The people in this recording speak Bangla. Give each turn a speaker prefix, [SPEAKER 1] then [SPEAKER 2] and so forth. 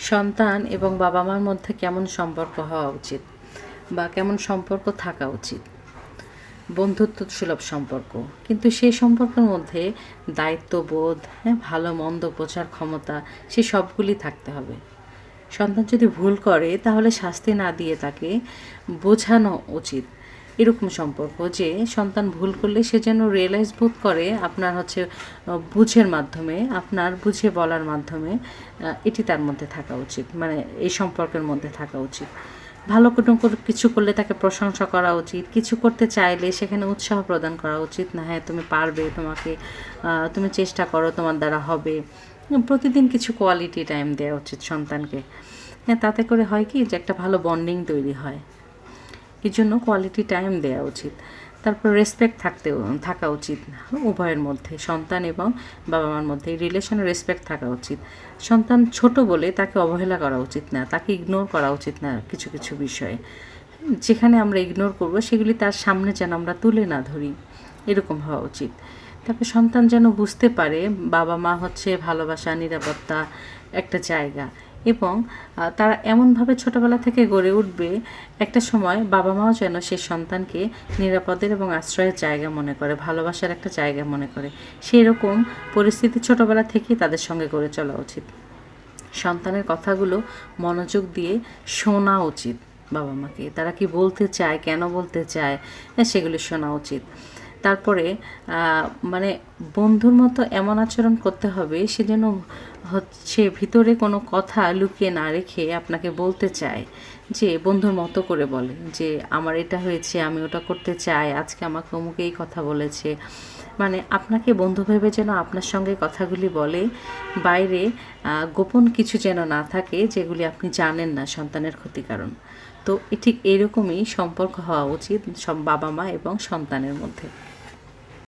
[SPEAKER 1] সন্তান এবং বাবা মার মধ্যে কেমন সম্পর্ক হওয়া উচিত বা কেমন সম্পর্ক থাকা উচিত? বন্ধুত্ব সুলভ সম্পর্ক, কিন্তু সেই সম্পর্কের মধ্যে দায়িত্ববোধ, হ্যাঁ, ভালো মন্দ বোঝার ক্ষমতা, সে সবগুলি থাকতে হবে। সন্তান যদি ভুল করে তাহলে শাস্তি না দিয়ে তাকে বোঝানো উচিত। এরকম সম্পর্ক যে সন্তান ভুল করলে সে যেন রিয়েলাইজ বোধ করে, আপনার হচ্ছে বুঝের মাধ্যমে, আপনার বুঝে বলার মাধ্যমে, এটি তার মধ্যে থাকা উচিত, মানে এই সম্পর্কের মধ্যে থাকা উচিত। ভালো কোনো কিছু করলে তাকে প্রশংসা করা উচিত, কিছু করতে চাইলে সেখানে উৎসাহ প্রদান করা উচিত। না, হ্যাঁ তুমি পারবে, তুমি চেষ্টা করো, তোমার দ্বারা হবে। প্রতিদিন কিছু কোয়ালিটি টাইম দেওয়া উচিত সন্তানকে। হ্যাঁ, তাতে করে হয় কি যে একটা ভালো বন্ডিং তৈরি হয়। এই জন্য কোয়ালিটি টাইম দেওয়া উচিত। তারপর রেসপেক্ট থাকা উচিত উভয়ের মধ্যে, সন্তান এবং বাবা মার মধ্যে রিলেশনে রেসপেক্ট থাকা উচিত। সন্তান ছোট বলে তাকে অবহেলা করা উচিত না, তাকে ইগনোর করা উচিত না। কিছু কিছু বিষয়ে যেখানে আমরা ইগনোর করব সেগুলি তার সামনে যেন আমরা তুলে না ধরি, এরকম হওয়া উচিত। তারপর সন্তান যেন বুঝতে পারে বাবা মা হচ্ছে ভালোবাসা, নিরাপত্তা একটা জায়গা, এবং তারা এমনভাবে ছোটোবেলা থেকে গড়ে উঠবে, একটা সময় বাবা মাও যেন সে সন্তানকে নিরাপদের এবং আশ্রয়ের জায়গা মনে করে, ভালোবাসার একটা জায়গা মনে করে। সেই রকম পরিস্থিতি ছোটোবেলা থেকেই তাদের সঙ্গে গড়ে চলা উচিত। সন্তানের কথাগুলো মনোযোগ দিয়ে শোনা উচিত। বাবা মাকে তারা কি বলতে চায়, কেন বলতে চায়, সেগুলি শোনা উচিত। তারপরে মানে বন্ধুর মতো এমন আচরণ করতে হবে সে যেন হচ্ছে ভিতরে কোনো কথা লুকিয়ে না রেখে আপনাকে বলতে চায়, যে বন্ধুর মতো করে বলে যে আমার এটা হয়েছে, আমি ওটা করতে চাই, আজকে আমাকে অমুকে এই কথা বলেছে। মানে আপনাকে বন্ধু ভেবে যেন আপনার সঙ্গে কথাগুলি বলে, বাইরে গোপন কিছু যেন না থাকে যেগুলি আপনি জানেন না সন্তানের ক্ষতিকারণ। তো ঠিক এরকমই সম্পর্ক হওয়া উচিত সব বাবা মা এবং সন্তানের মধ্যে।